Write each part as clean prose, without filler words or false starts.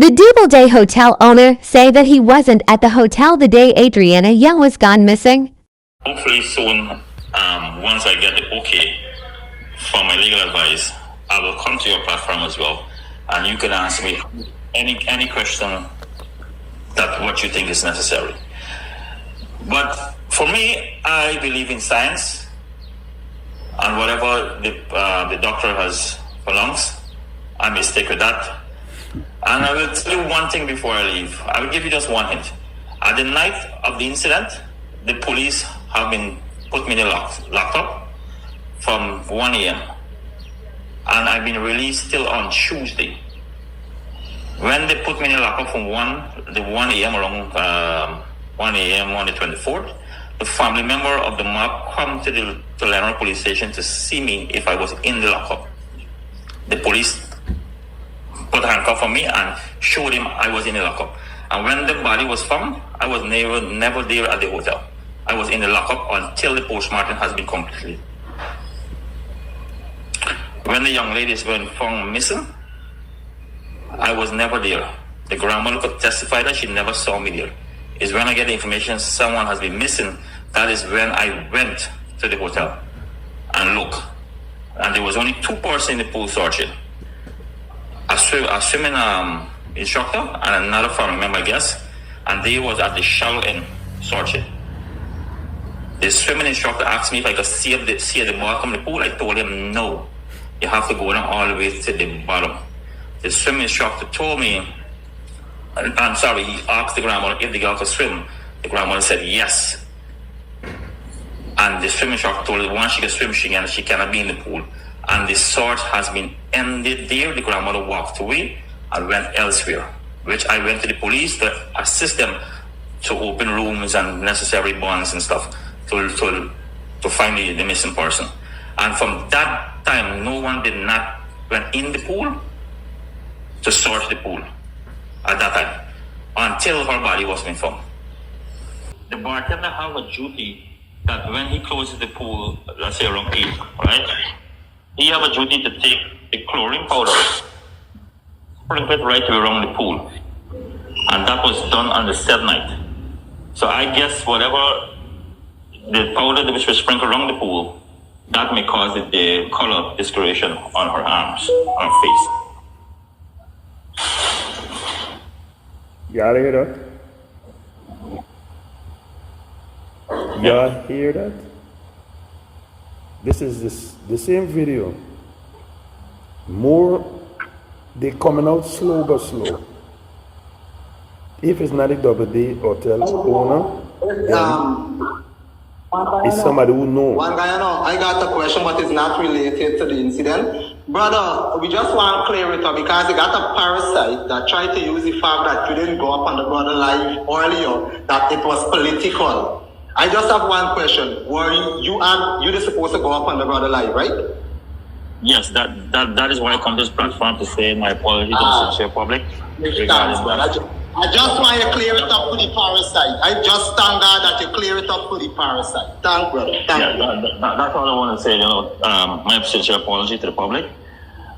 The Doubleday hotel owner say that he wasn't at the hotel the day Adriana Young was gone missing. Hopefully soon, once I get the okay from my legal advice, I will come to your platform as well, and you can ask me any question that what you think is necessary. But for me, I believe in science, and whatever the doctor has pronounced, I may stick with that. And I will tell you one thing before I leave. I will give you just one hint. At the night of the incident, the police have been put me in the locked up from 1 a.m. And I've been released till on Tuesday. When they put me in the lockup from 1 a.m. around 1 a.m. on the 24th, the family member of the mob come to the Tulare police station to see me if I was in the lockup. The police put a handcuff on me and showed him I was in the lockup. And when the body was found, I was never there at the hotel. I was in the lockup until the postmortem has been completed. When the young ladies were found missing, I was never there. The grandmother could testify that she never saw me there. It's when I get the information someone has been missing, that is when I went to the hotel and looked. And there was only 2 persons in the pool searching. A swimming instructor and another family member, I guess, and they was at the shallow end searching. The swimming instructor asked me if I could see at the bottom of the pool. I told him no, you have to go down all the way to the bottom. The swimming instructor told me, I'm sorry, he asked the grandmother if the girl could swim. The grandmother said yes. And the swimming instructor told her once she can swim, she cannot be in the pool. And the search has been ended there. The grandmother walked away and went elsewhere, which I went to the police to assist them to open rooms and necessary bonds and stuff to find the missing person. And from that time, no one did not went in the pool to search the pool at that time until her body was been found. The bartender have a duty that when he closes the pool, let's say around 8, right? He have a duty to take the chlorine powder, sprinkle it right around the pool. And that was done on the 7th night. So I guess whatever the powder which was sprinkled around the pool, that may cause the color discoloration on her arms, on her face. Y'all hear that? Y'all hear that? This is the same video. More, they coming out slow but slow. If it's not a Doubleday hotel owner, then it's somebody who knows. One guy, I got a question, but it's not related to the incident. Brother, we just want to clear it up because you got a parasite that tried to use the fact that you didn't go up on the brother live earlier, that it was political. I just have one question. Were you supposed to go up on the brother live, right? Yes, that is why I come to this platform to say my apologies to the sincere public. I just want you to clear it up for the parasite. I just thank God that you clear it up for the parasite. Thank brother. Thank you. That's all I want to say. My sincere apology to the public.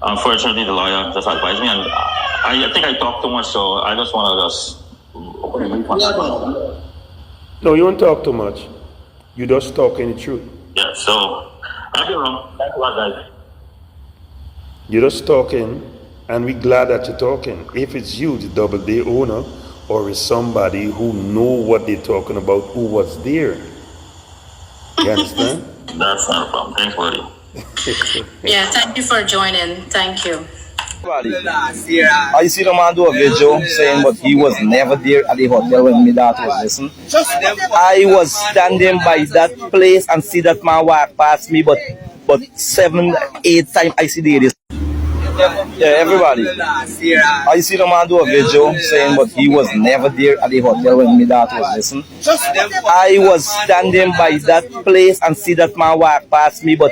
Unfortunately, the lawyer just advised me, and I think I talked too much, so I just want to No, you don't talk too much. You just talking the truth. Yeah, so I'll be wrong. Thanks a lot, guys. You're just talking, and we're glad that you're talking. If it's you, the Doubleday owner, or it's somebody who know what they're talking about, who was there. You understand? That's not a problem. Thanks, buddy. Yeah, thank you for joining. Thank you. I see the man do a video saying but he was never there at the hotel when my daughter was missing. I was standing by that place and see that man walk past me, but 7, 8 times I see the ladies. Yeah, everybody. I see the man do a video saying but he was never there at the hotel when my daughter was missing. I was standing by that place and see that man walk past me, but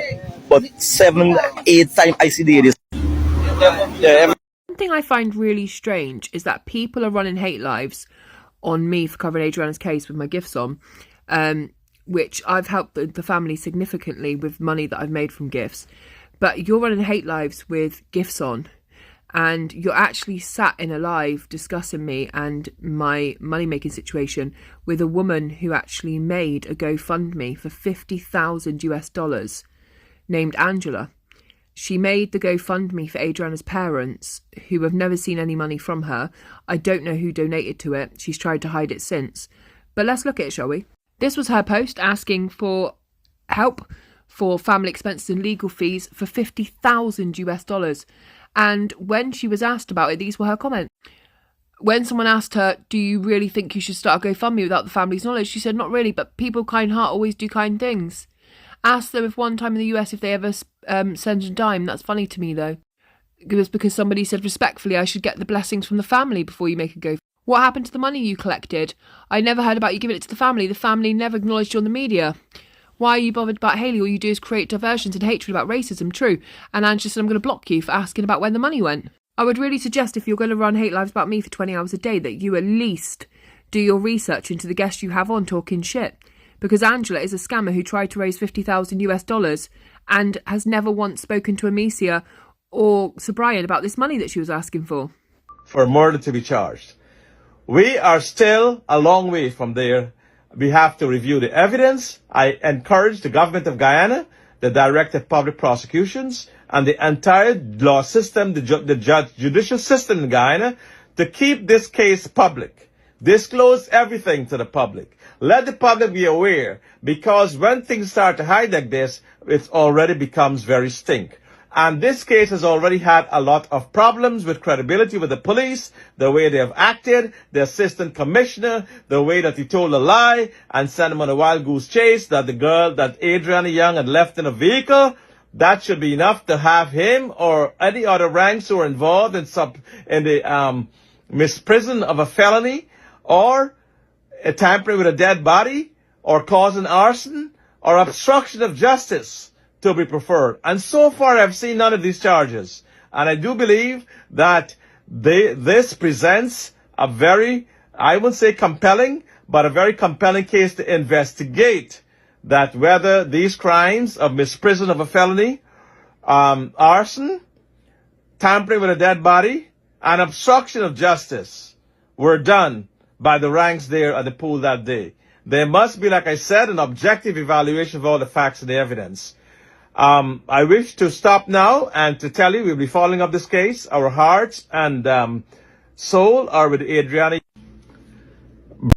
7, 8 times I see the ladies. Yeah, one thing I find really strange is that people are running hate lives on me for covering Adriana's case with my gifts on, which I've helped the family significantly with money that I've made from gifts. But you're running hate lives with gifts on, and you're actually sat in a live discussing me and my money-making situation with a woman who actually made a GoFundMe for $50,000 named Angela. She made the GoFundMe for Adriana's parents, who have never seen any money from her. I don't know who donated to it. She's tried to hide it since. But let's look at it, shall we? This was her post asking for help for family expenses and legal fees for $50,000. And when she was asked about it, these were her comments. When someone asked her, do you really think you should start a GoFundMe without the family's knowledge? She said, not really, but people of kind heart always do kind things. Asked them if one time in the US if they ever send a dime. That's funny to me, though. It was because somebody said respectfully I should get the blessings from the family before you make a GoFundMe. What happened to the money you collected? I never heard about you giving it to the family. The family never acknowledged you on the media. Why are you bothered about Haley? All you do is create diversions and hatred about racism. True. And Angela said, I'm going to block you for asking about when the money went. I would really suggest if you're going to run hate lives about me for 20 hours a day that you at least do your research into the guests you have on talking shit. Because Angela is a scammer who tried to raise $50,000 and has never once spoken to Amicia or Sir Brian about this money that she was asking for. For murder to be charged. We are still a long way from there. We have to review the evidence. I encourage the government of Guyana, the Director of Public Prosecutions, and the entire law system, the judicial system in Guyana, to keep this case public. Disclose everything to the public. Let the public be aware, because when things start to hide like this, it already becomes very stink. And this case has already had a lot of problems with credibility with the police, the way they have acted, the assistant commissioner, the way that he told a lie and sent him on a wild goose chase, that the girl, that Adriana Young had left in a vehicle. That should be enough to have him or any other ranks who are involved in the misprision of a felony, or tampering with a dead body, or causing arson, or obstruction of justice to be preferred. And so far, I've seen none of these charges. And I do believe that this presents a very, I wouldn't say compelling, but a very compelling case to investigate that whether these crimes of misprision of a felony, arson, tampering with a dead body, and obstruction of justice were done by the ranks there at the pool that day. There must be, like I said, an objective evaluation of all the facts and the evidence. I wish to stop now and to tell you we'll be following up this case. Our hearts and soul are with Adriana.